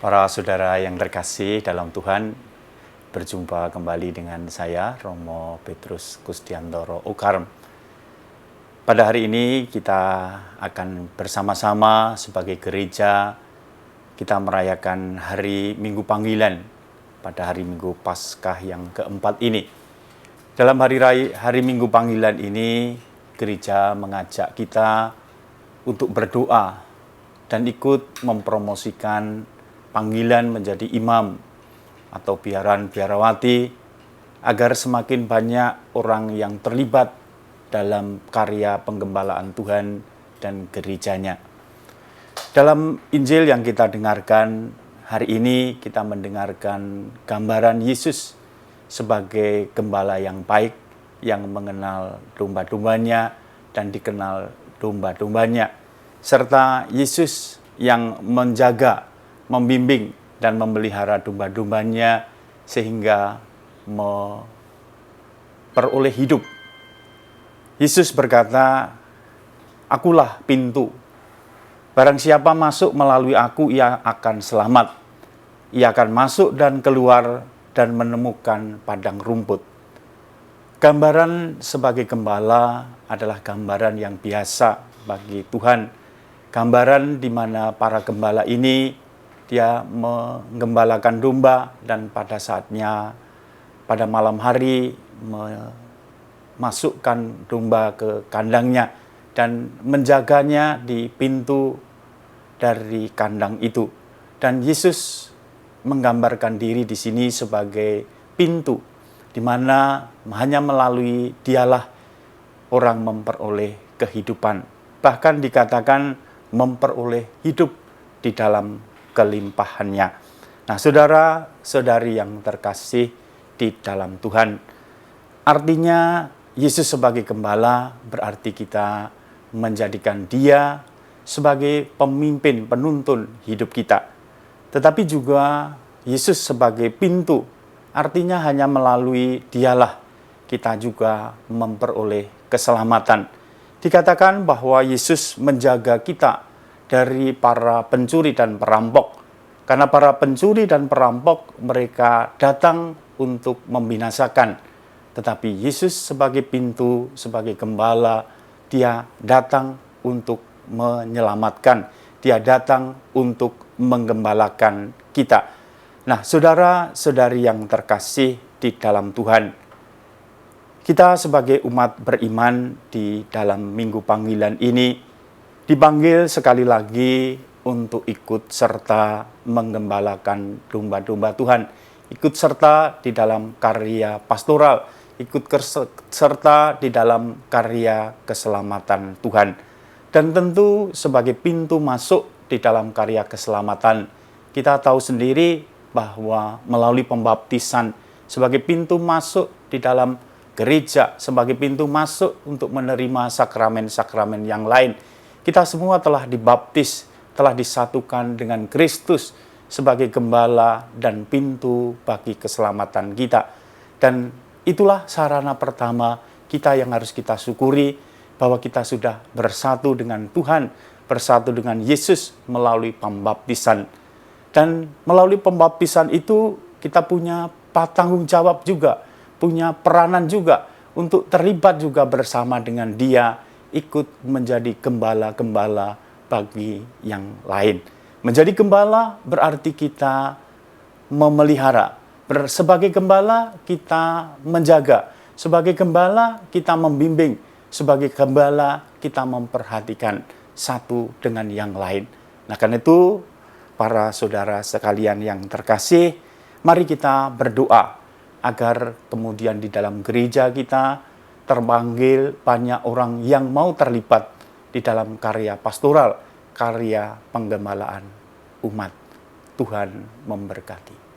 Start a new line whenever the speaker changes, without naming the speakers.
Para saudara yang terkasih dalam Tuhan, berjumpa kembali dengan saya, Romo Petrus Kusdiantoro Ukarm. Pada hari ini kita akan bersama-sama sebagai gereja, kita merayakan hari Minggu Panggilan pada hari Minggu Paskah yang keempat ini. Dalam hari Minggu Panggilan ini, gereja mengajak kita untuk berdoa dan ikut mempromosikan panggilan menjadi imam atau biarawati agar semakin banyak orang yang terlibat dalam karya penggembalaan Tuhan dan gerejanya. Dalam Injil yang kita dengarkan hari ini, kita mendengarkan gambaran Yesus sebagai gembala yang baik, yang mengenal domba-dombanya dan dikenal domba-dombanya, serta Yesus yang menjaga, membimbing dan memelihara domba-dombanya sehingga memperoleh hidup. Yesus berkata, "Akulah pintu. Barang siapa masuk melalui aku, ia akan selamat. Ia akan masuk dan keluar dan menemukan padang rumput." Gambaran sebagai gembala adalah gambaran yang biasa bagi Tuhan. Gambaran di mana para gembala ini dia menggembalakan domba dan pada saatnya pada malam hari memasukkan domba ke kandangnya dan menjaganya di pintu dari kandang itu. Dan Yesus menggambarkan diri di sini sebagai pintu, di mana hanya melalui dialah orang memperoleh kehidupan. Bahkan dikatakan memperoleh hidup di dalam kelimpahannya. Nah, saudara-saudari yang terkasih di dalam Tuhan, artinya Yesus sebagai gembala berarti kita menjadikan Dia sebagai pemimpin, penuntun hidup kita. Tetapi juga Yesus sebagai pintu, artinya hanya melalui Dialah kita juga memperoleh keselamatan. Dikatakan bahwa Yesus menjaga kita dari para pencuri dan perampok. Karena para pencuri dan perampok mereka datang untuk membinasakan. Tetapi Yesus sebagai pintu, sebagai gembala, Dia datang untuk menyelamatkan. Dia datang untuk menggembalakan kita. Nah, saudara-saudari yang terkasih di dalam Tuhan, kita sebagai umat beriman di dalam Minggu Panggilan ini dipanggil sekali lagi untuk ikut serta menggembalakan domba-domba Tuhan, ikut serta di dalam karya pastoral, ikut serta di dalam karya keselamatan Tuhan. Dan tentu sebagai pintu masuk di dalam karya keselamatan, kita tahu sendiri bahwa melalui pembaptisan sebagai pintu masuk di dalam gereja, sebagai pintu masuk untuk menerima sakramen-sakramen yang lain, kita semua telah dibaptis, telah disatukan dengan Kristus sebagai gembala dan pintu bagi keselamatan kita. Dan itulah sarana pertama kita yang harus kita syukuri, bahwa kita sudah bersatu dengan Tuhan, bersatu dengan Yesus melalui pembaptisan. Dan melalui pembaptisan itu kita punya tanggung jawab juga, punya peranan juga untuk terlibat juga bersama dengan Dia, ikut menjadi gembala-gembala bagi yang lain. Menjadi gembala berarti kita memelihara. Sebagai gembala kita menjaga. Sebagai gembala kita membimbing. Sebagai gembala kita memperhatikan satu dengan yang lain. Nah, karena itu para saudara sekalian yang terkasih, mari kita berdoa agar kemudian di dalam gereja kita terpanggil banyak orang yang mau terlibat di dalam karya pastoral, karya penggembalaan umat. Tuhan memberkati.